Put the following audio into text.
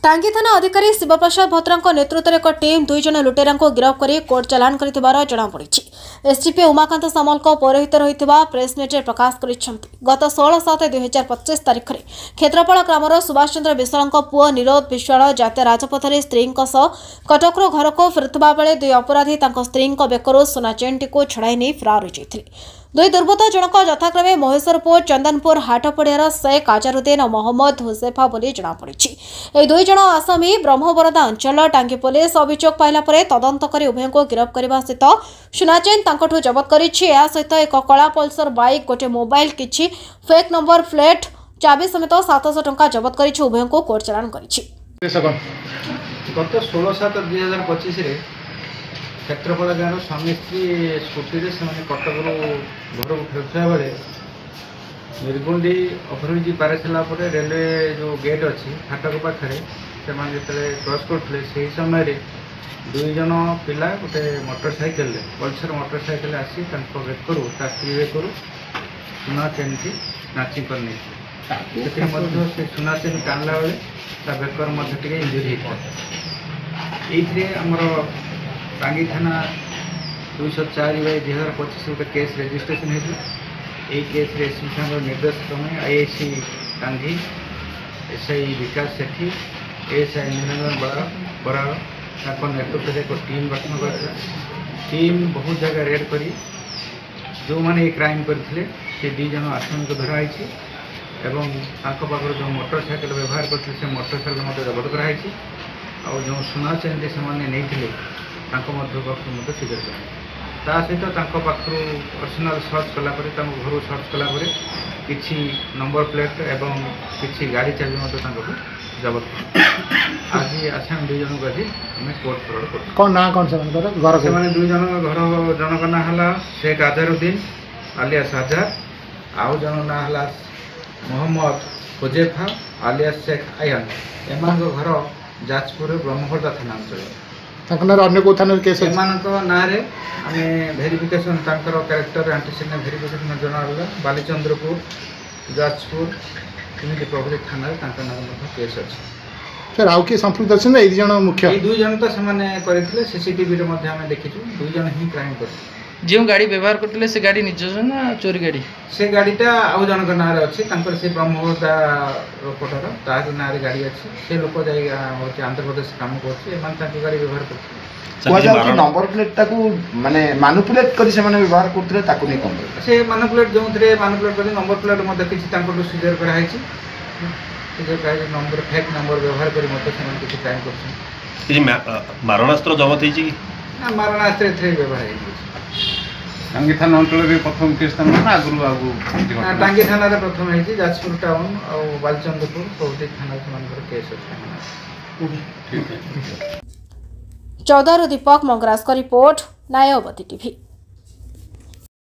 टांगी थाना अधिकारी शिवप्रसाद भद्रा नेतृत्व एक टीम 2 जन लुटेरा गिरफ कर कोर्ट चालाण कर जमापड़ी। एसडीपी उमाकांत सामल पौरोहित रही प्रेसमिट प्रकाश कर गत 16/7/2025 तारीख में क्षेत्रपाल ग्रामर सुभाष चंद्र विश्वाल पुओ निरोध विश्वाल जातीय राजपथ में स्त्री कटक घर को फेरुवा बेले 2 अपराधी स्त्री बेकरू सुना चेन टी छड़ाई नहीं फरार होते। 2 दुर्बृत्त जनक यथाक्रमे महेश्वरपुर चंदनपुर हाटपड़ियार शेख आजारुद्दीन और मोहम्मद हुसैफा बोली जमापड़ी। यह 2 जन आसामी ब्रह्मबरदा अंचल टांगी पुलिस अभियोग पाइला परे तदंत कर उभय को गिरफ्त करने सहित सुनाचेन जबत कर सहित एक कला पल्सर बाइक गोटे मोबाइल किछि फेक नंबर प्लेट चाबी समेत 700 टंका जबत कर उभय को कोर्ट चालाण कर गत 16/7/2025 क्षेत्रपाल गाँव स्वामी स्त्री स्कूटी से कटक घर को फेरुवा बेले निर्गुंडी ओभरब्रिज पार सारापर रेलवे जो गेट अच्छी फाटक पाखे से क्रॉस करते से समय 2 जन पिला गोटे मोटरसाइकेल पल्सर मोटरसाइकेल आसी बेकरू स्त्री बेकरू सुना चेन की नाची कर नहीं से सुना चेन टाणला बेले बेकर इंजुरी होता ये आमर टांगी थाना 204/2025 गोटे केस रेजिस्ट्रेशन होता। यही केस एसपी साहब निर्देश क्रमे आईआईसी टांगी एसआई विकास सेठी एएसआई निरंजन बराड़ नेतृत्व में एक टीम गठन कर टीम बहुत जगह रेड कर जो मैंने ये क्राइम करते से 2 जन आसामी को धराई जो मोटरसाइकेल व्यवहार करते मोटरसाइकेल जबत कराई और जो सुना चेन से स्वीकार कर सहित पाखु पर्सनाल सर्च कलापर घर सर्च कलापर किसी नंबर प्लेट एवं किसी गाड़ी चाबी जबत आज आसामी 2 जन को आज आम कोर्ट फरवर्ड कर ना कौन से 2 जन घर जनक ना है शेख आजारुद्दीन आलियास आजार आउ जन ना है मोहम्मद हुसैफा आलियास शेख आयन एम घर जाजपुर ब्रह्मबरदा थाना अंचल अन्य को थाना केस ना आम भेरिफिकेशन क्यारेक्टर एंटीसीडेंट भेरिफिकेशन जनाला बालीचंद्रपुर जाजपुर एमती प्रभृति थाना ना केस अच्छी सर आउ किए संपृक्त अच्छे 2 जन मुख्य 2 जन तो से सीसीटीवी देखीचु 2 जन ही क्राइम कर जो गाड़ी व्यवहार करते से गाड़ी निज ना चोरी गाड़ी से गाड़ीटा आउ जनक ना अच्छी से ब्रह्मबरदा पटर तार ना गाड़ी अच्छी से लोक जा आंध्र प्रदेश काम कर गाड़ी व्यवहार कर नंबर प्लेट माने मैनिपुलेट कर व्यवहार करते से मैनिपुलेट जो मैनिपुलेट कर नंबर प्लेट किसी सीजर कराई नंबर फेक नंबर व्यवहार कर किसी क्राइम कर मारणास्त्र जबत मारणास्त्र व्यवहार टांगी थाना अंचल प्रथम केस आगु टांगी थाना प्रथम है जाजपुर टाउन और बालचंद्रपुर प्रभृति थाना केस अच्छे। 14 दीपक मंगराज का रिपोर्ट नायवती टीवी।